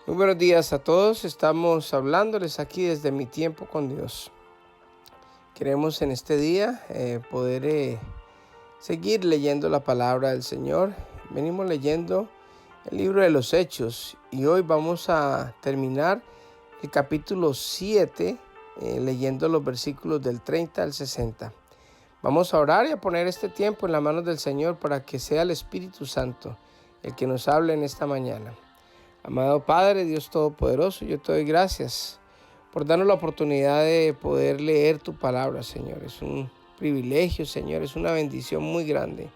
Muy buenos días a todos. Estamos hablándoles aquí desde Mi Tiempo con Dios. Queremos en este día poder seguir leyendo la palabra del Señor. Venimos leyendo el libro de los Hechos y hoy vamos a terminar el capítulo 7 leyendo los versículos del 30 al 60. Vamos a orar y a poner este tiempo en las manos del Señor para que sea el Espíritu Santo el que nos hable en esta mañana. Amado Padre, Dios Todopoderoso, yo te doy gracias por darnos la oportunidad de poder leer tu palabra, Señor. Es un privilegio, Señor, es una bendición muy grande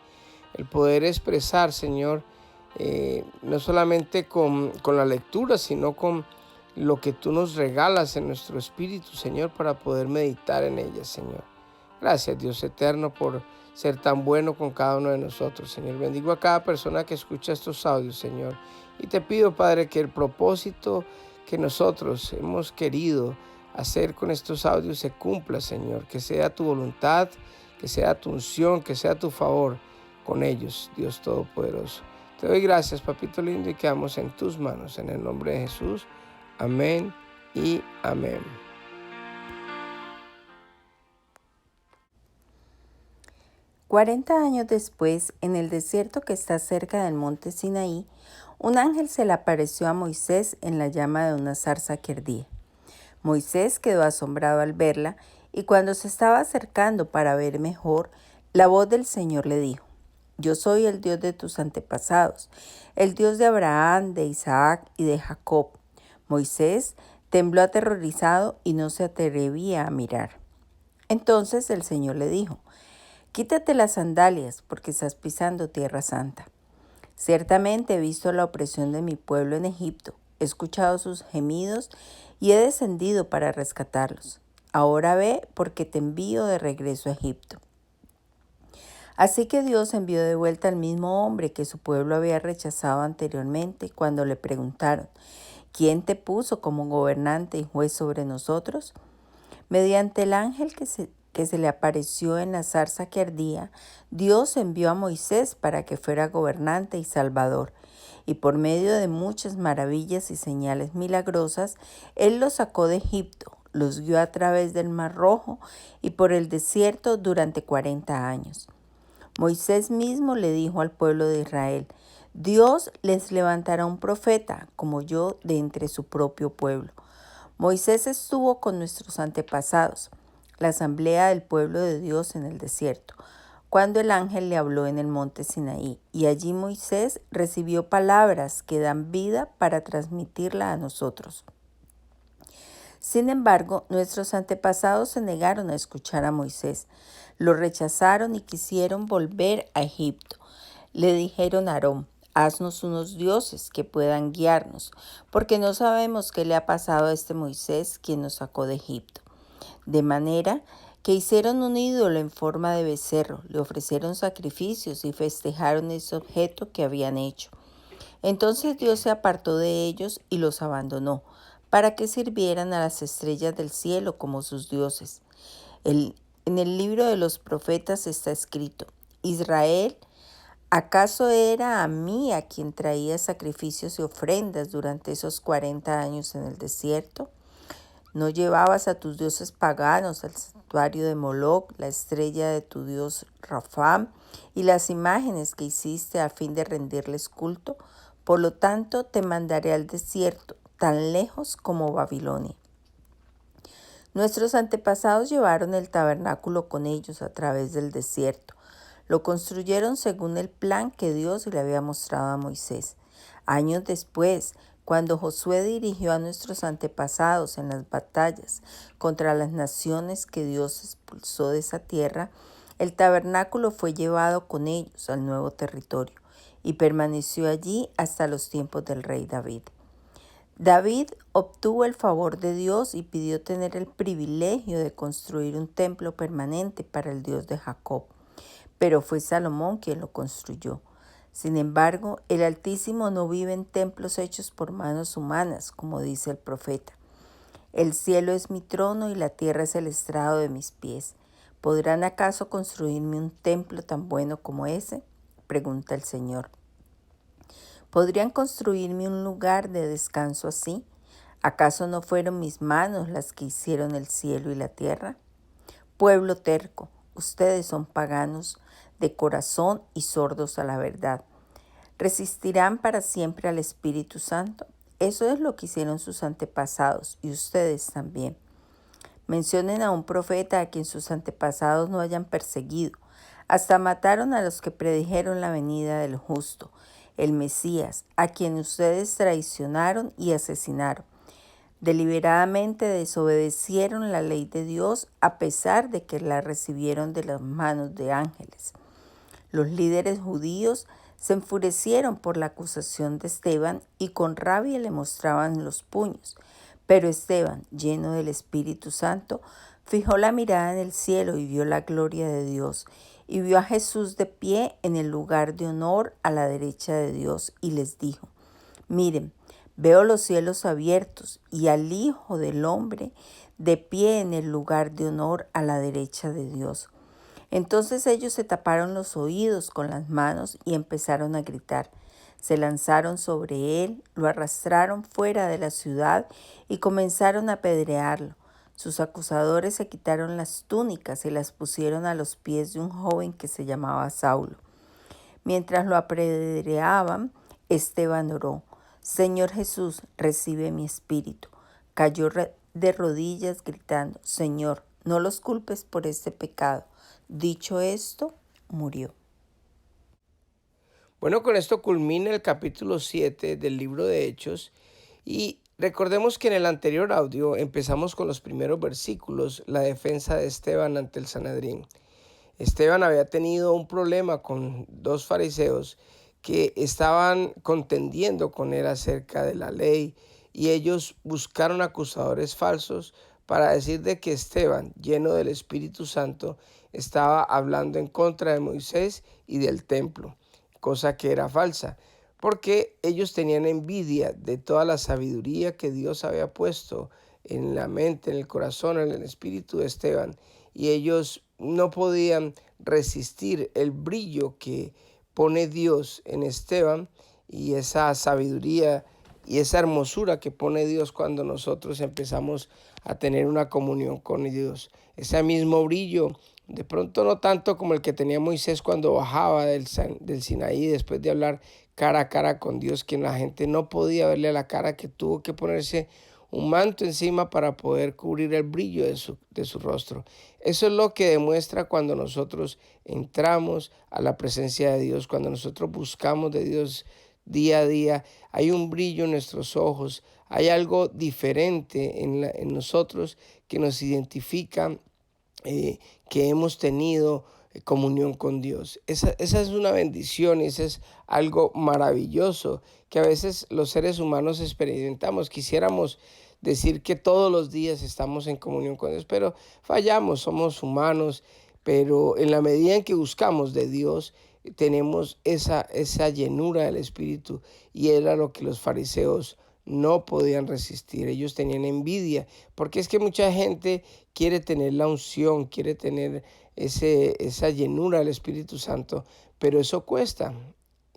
el poder expresar, Señor, no solamente con la lectura, sino con lo que tú nos regalas en nuestro espíritu, Señor, para poder meditar en ella, Señor. Gracias, Dios eterno, por ser tan bueno con cada uno de nosotros, Señor. Bendigo a cada persona que escucha estos audios, Señor. Y te pido, Padre, que el propósito que nosotros hemos querido hacer con estos audios se cumpla, Señor. Que sea tu voluntad, que sea tu unción, que sea tu favor con ellos, Dios Todopoderoso. Te doy gracias, Papito lindo, y quedamos en tus manos. En el nombre de Jesús. Amén y amén. 40 años después, en el desierto que está cerca del monte Sinaí, un ángel se le apareció a Moisés en la llama de una zarza que ardía. Moisés quedó asombrado al verla y cuando se estaba acercando para ver mejor, la voz del Señor le dijo: Yo soy el Dios de tus antepasados, el Dios de Abraham, de Isaac y de Jacob. Moisés tembló aterrorizado y no se atrevía a mirar. Entonces el Señor le dijo: Quítate las sandalias, porque estás pisando tierra santa. Ciertamente he visto la opresión de mi pueblo en Egipto, he escuchado sus gemidos y he descendido para rescatarlos. Ahora ve, porque te envío de regreso a Egipto. Así que Dios envió de vuelta al mismo hombre que su pueblo había rechazado anteriormente cuando le preguntaron: ¿Quién te puso como gobernante y juez sobre nosotros? Mediante el ángel que se le apareció en la zarza que ardía, Dios envió a Moisés para que fuera gobernante y salvador. Y por medio de muchas maravillas y señales milagrosas, Él los sacó de Egipto, los guió a través del Mar Rojo y por el desierto durante 40 años. Moisés mismo le dijo al pueblo de Israel: Dios les levantará un profeta como yo de entre su propio pueblo. Moisés estuvo con nuestros antepasados, la asamblea del pueblo de Dios en el desierto, cuando el ángel le habló en el monte Sinaí, y allí Moisés recibió palabras que dan vida para transmitirla a nosotros. Sin embargo, nuestros antepasados se negaron a escuchar a Moisés, lo rechazaron y quisieron volver a Egipto. Le dijeron a Aarón: Haznos unos dioses que puedan guiarnos, porque no sabemos qué le ha pasado a este Moisés, quien nos sacó de Egipto. De manera que hicieron un ídolo en forma de becerro, le ofrecieron sacrificios y festejaron ese objeto que habían hecho. Entonces Dios se apartó de ellos y los abandonó, para que sirvieran a las estrellas del cielo como sus dioses. En el libro de los profetas está escrito: Israel, ¿acaso era a mí a quien traía sacrificios y ofrendas durante esos 40 años en el desierto? ¿No llevabas a tus dioses paganos al santuario de Moloc, la estrella de tu dios Rafam, y las imágenes que hiciste a fin de rendirles culto? Por lo tanto, te mandaré al desierto, tan lejos como Babilonia. Nuestros antepasados llevaron el tabernáculo con ellos a través del desierto. Lo construyeron según el plan que Dios le había mostrado a Moisés. Años después, cuando Josué dirigió a nuestros antepasados en las batallas contra las naciones que Dios expulsó de esa tierra, el tabernáculo fue llevado con ellos al nuevo territorio y permaneció allí hasta los tiempos del rey David. David obtuvo el favor de Dios y pidió tener el privilegio de construir un templo permanente para el Dios de Jacob, pero fue Salomón quien lo construyó. Sin embargo, el Altísimo no vive en templos hechos por manos humanas, como dice el profeta. El cielo es mi trono y la tierra es el estrado de mis pies. ¿Podrán acaso construirme un templo tan bueno como ese?, pregunta el Señor. ¿Podrían construirme un lugar de descanso así? ¿Acaso no fueron mis manos las que hicieron el cielo y la tierra? Pueblo terco, ustedes son paganos de corazón y sordos a la verdad. ¿Resistirán para siempre al Espíritu Santo? Eso es lo que hicieron sus antepasados y ustedes también. Mencionen a un profeta a quien sus antepasados no hayan perseguido. Hasta mataron a los que predijeron la venida del justo, el Mesías, a quien ustedes traicionaron y asesinaron. Deliberadamente desobedecieron la ley de Dios a pesar de que la recibieron de las manos de ángeles. Los líderes judíos se enfurecieron por la acusación de Esteban y con rabia le mostraban los puños. Pero Esteban, lleno del Espíritu Santo, fijó la mirada en el cielo y vio la gloria de Dios, y vio a Jesús de pie en el lugar de honor a la derecha de Dios, y les dijo: Miren, veo los cielos abiertos y al Hijo del Hombre de pie en el lugar de honor a la derecha de Dios. Entonces ellos se taparon los oídos con las manos y empezaron a gritar. Se lanzaron sobre él, lo arrastraron fuera de la ciudad y comenzaron a apedrearlo. Sus acusadores se quitaron las túnicas y las pusieron a los pies de un joven que se llamaba Saulo. Mientras lo apedreaban, Esteban oró: Señor Jesús, recibe mi espíritu. Cayó de rodillas gritando: Señor, no los culpes por este pecado. Dicho esto, murió. Bueno, con esto culmina el capítulo 7 del libro de Hechos y recordemos que en el anterior audio empezamos con los primeros versículos, la defensa de Esteban ante el Sanedrín. Esteban había tenido un problema con dos fariseos que estaban contendiendo con él acerca de la ley y ellos buscaron acusadores falsos para decir de que Esteban, lleno del Espíritu Santo, estaba hablando en contra de Moisés y del templo, cosa que era falsa, porque ellos tenían envidia de toda la sabiduría que Dios había puesto en la mente, en el corazón, en el espíritu de Esteban, y ellos no podían resistir el brillo que pone Dios en Esteban y esa sabiduría y esa hermosura que pone Dios cuando nosotros empezamos a tener una comunión con Dios. Ese mismo brillo, de pronto no tanto como el que tenía Moisés cuando bajaba del Sinaí después de hablar cara a cara con Dios, que la gente no podía verle a la cara, que tuvo que ponerse un manto encima para poder cubrir el brillo de su rostro. Eso es lo que demuestra cuando nosotros entramos a la presencia de Dios, cuando nosotros buscamos de Dios día a día. Hay un brillo en nuestros ojos, hay algo diferente en nosotros que nos identifica, que hemos tenido comunión con Dios. Esa es una bendición y eso es algo maravilloso que a veces los seres humanos experimentamos. Quisiéramos decir que todos los días estamos en comunión con Dios, pero fallamos, somos humanos, pero en la medida en que buscamos de Dios, tenemos esa llenura del Espíritu, y era lo que los fariseos no podían resistir. Ellos tenían envidia, porque es que mucha gente quiere tener la unción, quiere tener esa llenura del Espíritu Santo, pero eso cuesta.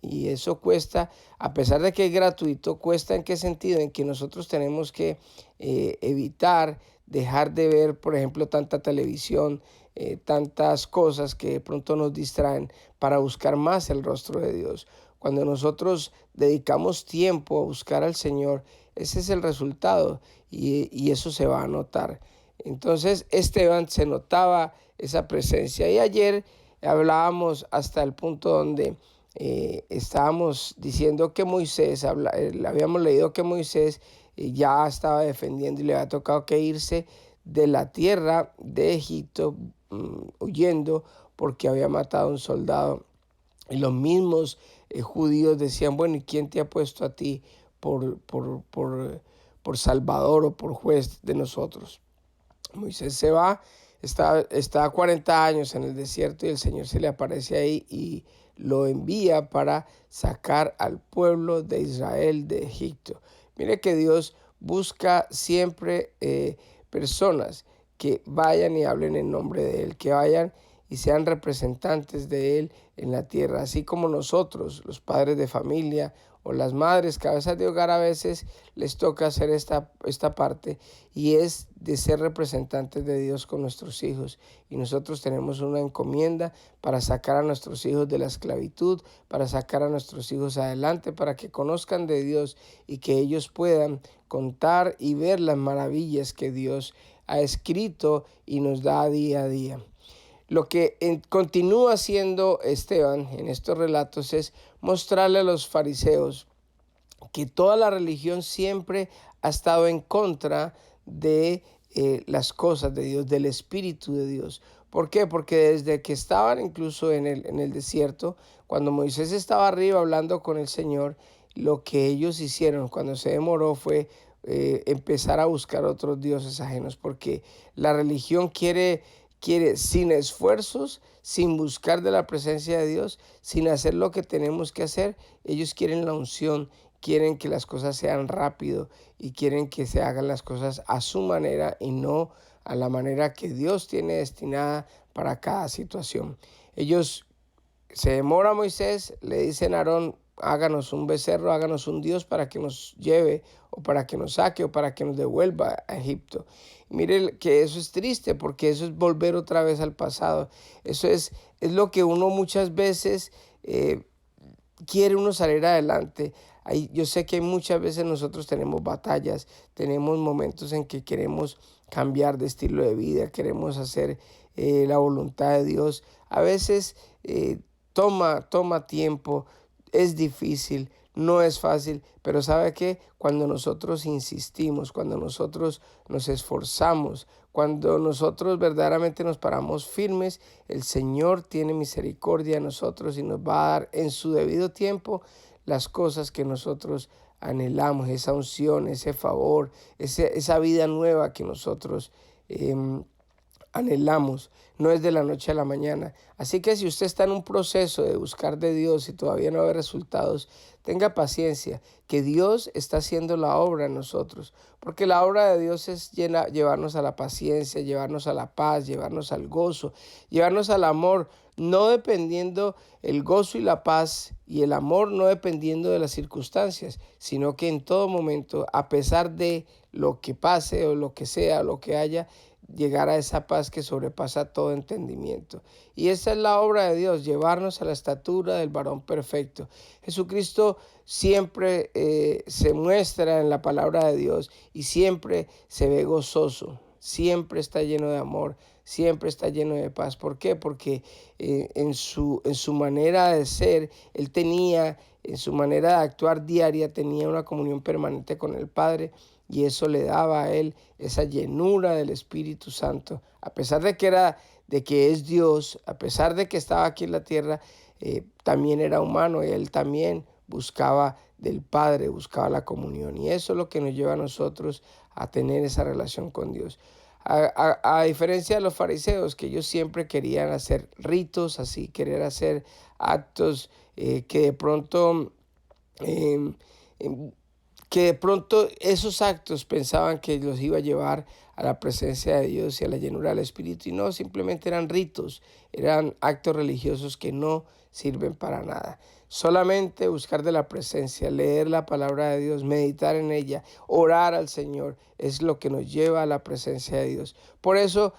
Y eso cuesta, a pesar de que es gratuito, cuesta ¿en qué sentido? En que nosotros tenemos que evitar, dejar de ver, por ejemplo, tanta televisión, tantas cosas que de pronto nos distraen para buscar más el rostro de Dios. Cuando nosotros dedicamos tiempo a buscar al Señor, ese es el resultado y eso se va a notar. Entonces, Esteban se notaba esa presencia. Y ayer hablábamos hasta el punto donde estábamos diciendo que Moisés, habíamos leído que Moisés ya estaba defendiendo y le había tocado que irse de la tierra de Egipto, huyendo porque había matado a un soldado. Y los mismos judíos decían: bueno, ¿y quién te ha puesto a ti por salvador o por juez de nosotros? Moisés se va, está 40 años en el desierto y el Señor se le aparece ahí y lo envía para sacar al pueblo de Israel de Egipto. Mire que Dios busca siempre personas que vayan y hablen en nombre de Él, que vayan y sean representantes de Él en la tierra, así como nosotros, los padres de familia o las madres, cabezas de hogar, a veces les toca hacer esta parte, y es de ser representantes de Dios con nuestros hijos. Y nosotros tenemos una encomienda para sacar a nuestros hijos de la esclavitud, para sacar a nuestros hijos adelante, para que conozcan de Dios y que ellos puedan contar y ver las maravillas que Dios ha escrito y nos da día a día. Lo que continúa haciendo Esteban en estos relatos es mostrarle a los fariseos que toda la religión siempre ha estado en contra de las cosas de Dios, del Espíritu de Dios. ¿Por qué? Porque desde que estaban incluso en el desierto, cuando Moisés estaba arriba hablando con el Señor, lo que ellos hicieron cuando se demoró fue empezar a buscar otros dioses ajenos, porque la religión quiere sin esfuerzos, sin buscar de la presencia de Dios, sin hacer lo que tenemos que hacer. Ellos quieren la unción, quieren que las cosas sean rápido y quieren que se hagan las cosas a su manera y no a la manera que Dios tiene destinada para cada situación. Ellos se demora Moisés, le dicen a Aarón, háganos un becerro, háganos un Dios para que nos lleve o para que nos saque o para que nos devuelva a Egipto. Y mire que eso es triste, porque eso es volver otra vez al pasado. Eso es lo que uno muchas veces quiere uno salir adelante. Yo sé que muchas veces nosotros tenemos batallas, tenemos momentos en que queremos cambiar de estilo de vida, queremos hacer la voluntad de Dios. A veces toma tiempo, es difícil, no es fácil, pero ¿sabe qué? Cuando nosotros insistimos, cuando nosotros nos esforzamos, cuando nosotros verdaderamente nos paramos firmes, el Señor tiene misericordia de nosotros y nos va a dar en su debido tiempo las cosas que nosotros anhelamos, esa unción, ese favor, esa vida nueva que nosotros anhelamos. No es de la noche a la mañana. Así que si usted está en un proceso de buscar de Dios y todavía no ve resultados, tenga paciencia, que Dios está haciendo la obra en nosotros. Porque la obra de Dios es llevarnos a la paciencia, llevarnos a la paz, llevarnos al gozo, llevarnos al amor, no dependiendo el gozo y la paz y el amor, no dependiendo de las circunstancias, sino que en todo momento, a pesar de lo que pase o lo que sea, o lo que haya, llegar a esa paz que sobrepasa todo entendimiento. Y esa es la obra de Dios, llevarnos a la estatura del varón perfecto. Jesucristo siempre se muestra en la palabra de Dios y siempre se ve gozoso, siempre está lleno de amor, siempre está lleno de paz. ¿Por qué? Porque en su manera de ser, Él tenía, en su manera de actuar diaria, tenía una comunión permanente con el Padre, y eso le daba a Él esa llenura del Espíritu Santo. A pesar de que es Dios, a pesar de que estaba aquí en la tierra, también era humano, y Él también buscaba del Padre, buscaba la comunión. Y eso es lo que nos lleva a nosotros a tener esa relación con Dios. A diferencia de los fariseos, que ellos siempre querían hacer ritos así, querer hacer actos que de pronto esos actos pensaban que los iba a llevar a la presencia de Dios y a la llenura del Espíritu, y no, simplemente eran ritos, eran actos religiosos que no sirven para nada. Solamente buscar de la presencia, leer la palabra de Dios, meditar en ella, orar al Señor, es lo que nos lleva a la presencia de Dios. Por eso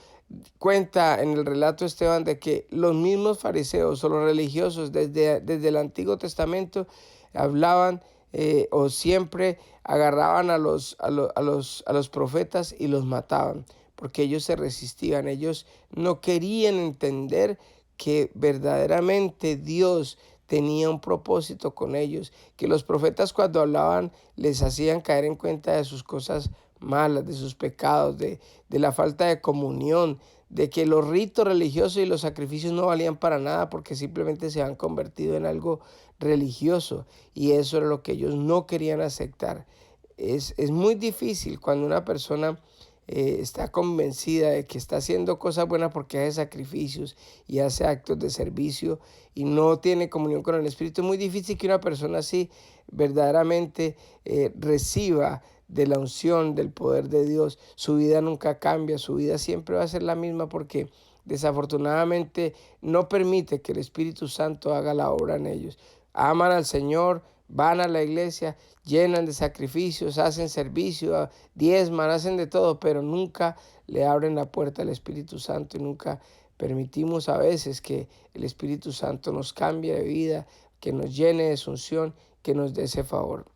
cuenta en el relato Esteban de que los mismos fariseos o los religiosos desde el Antiguo Testamento hablaban o siempre agarraban a los profetas y los mataban, porque ellos se resistían, ellos no querían entender que verdaderamente Dios tenía un propósito con ellos, que los profetas cuando hablaban les hacían caer en cuenta de sus cosas malas, de sus pecados, de la falta de comunión, de que los ritos religiosos y los sacrificios no valían para nada porque simplemente se han convertido en algo religioso, y eso era lo que ellos no querían aceptar. Es muy difícil cuando una persona está convencida de que está haciendo cosas buenas porque hace sacrificios y hace actos de servicio y no tiene comunión con el Espíritu. Es muy difícil que una persona así verdaderamente reciba de la unción, del poder de Dios. Su vida nunca cambia, su vida siempre va a ser la misma, porque desafortunadamente no permite que el Espíritu Santo haga la obra en ellos. Aman al Señor, van a la iglesia, llenan de sacrificios, hacen servicio, diezman, hacen de todo, pero nunca le abren la puerta al Espíritu Santo y nunca permitimos a veces que el Espíritu Santo nos cambie de vida, que nos llene de su unción, que nos dé ese favor.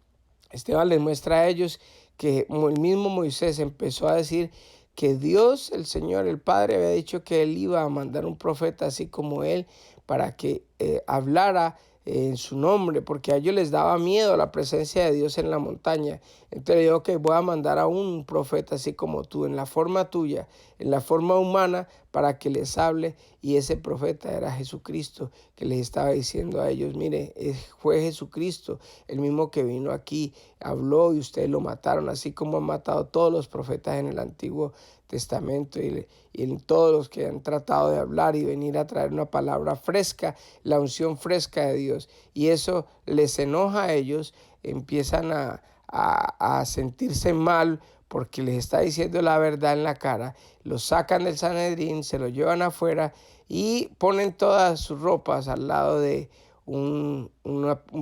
Esteban les muestra a ellos que el mismo Moisés empezó a decir que Dios, el Señor, el Padre, había dicho que Él iba a mandar un profeta así como Él para que hablara en su nombre, porque a ellos les daba miedo la presencia de Dios en la montaña. Entonces yo voy a mandar a un profeta así como tú, en la forma tuya, en la forma humana, para que les hable. Y ese profeta era Jesucristo, que les estaba diciendo a ellos, mire, fue Jesucristo, el mismo que vino aquí, habló y ustedes lo mataron, así como han matado todos los profetas en el Antiguo Testamento y en todos los que han tratado de hablar y venir a traer una palabra fresca, la unción fresca de Dios. Y eso les enoja a ellos, empiezan a sentirse mal porque les está diciendo la verdad en la cara, los sacan del Sanedrín, se lo llevan afuera y ponen todas sus ropas al lado de un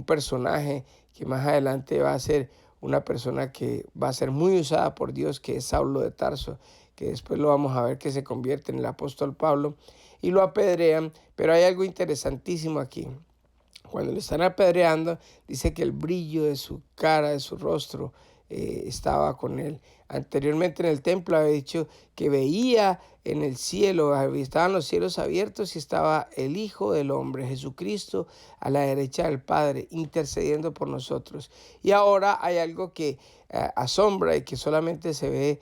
personaje que más adelante va a ser una persona que va a ser muy usada por Dios, que es Saulo de Tarso, que después lo vamos a ver que se convierte en el apóstol Pablo, y lo apedrean. Pero hay algo interesantísimo aquí. Cuando le están apedreando, dice que el brillo de su cara, de su rostro, estaba con él. Anteriormente en el templo había dicho que veía en el cielo, estaban los cielos abiertos y estaba el Hijo del Hombre, Jesucristo, a la derecha del Padre, intercediendo por nosotros. Y ahora hay algo que asombra y que solamente se ve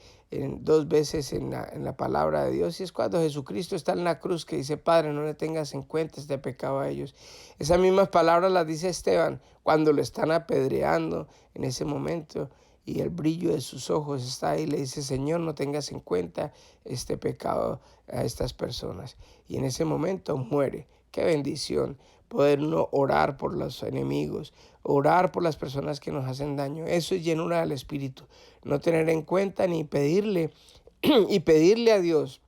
dos veces en la palabra de Dios, y es cuando Jesucristo está en la cruz, que dice, Padre, no le tengas en cuenta este pecado a ellos. Esas mismas palabras las dice Esteban cuando lo están apedreando en ese momento, y el brillo de sus ojos está ahí. Le dice, Señor, no tengas en cuenta este pecado a estas personas. Y en ese momento muere. Qué bendición poder uno orar por los enemigos, orar por las personas que nos hacen daño. Eso es llenura del Espíritu. No tener en cuenta ni pedirle y pedirle a Dios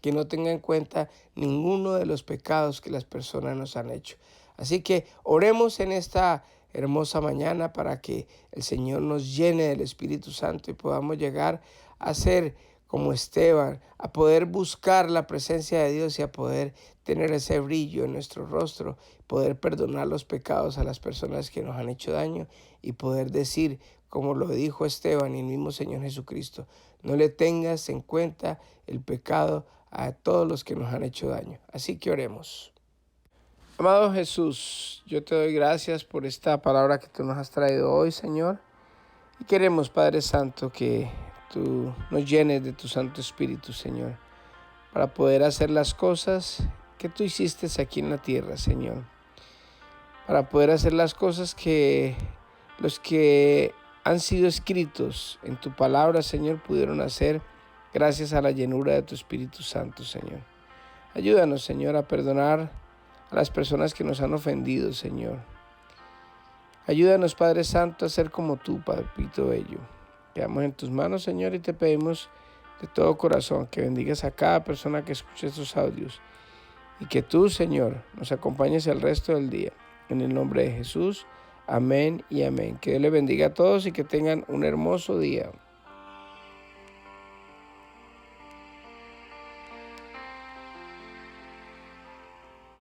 que no tenga en cuenta ninguno de los pecados que las personas nos han hecho. Así que oremos en esta hermosa mañana para que el Señor nos llene del Espíritu Santo y podamos llegar a ser como Esteban, a poder buscar la presencia de Dios y a poder tener ese brillo en nuestro rostro, poder perdonar los pecados a las personas que nos han hecho daño y poder decir, como lo dijo Esteban y el mismo Señor Jesucristo, no le tengas en cuenta el pecado a todos los que nos han hecho daño. Así que oremos. Amado Jesús, yo te doy gracias por esta palabra que tú nos has traído hoy, Señor. Y queremos, Padre Santo, que tú nos llenes de tu Santo Espíritu, Señor, para poder hacer las cosas que tú hiciste aquí en la tierra, Señor. Para poder hacer las cosas que los que han sido escritos en tu palabra, Señor, pudieron hacer gracias a la llenura de tu Espíritu Santo, Señor. Ayúdanos, Señor, a perdonar a las personas que nos han ofendido, Señor. Ayúdanos, Padre Santo, a ser como tú, Papito Bello. Quedamos en tus manos, Señor, y te pedimos de todo corazón que bendigas a cada persona que escuche estos audios y que tú, Señor, nos acompañes el resto del día. En el nombre de Jesús, amén y amén. Que Dios les bendiga a todos y que tengan un hermoso día.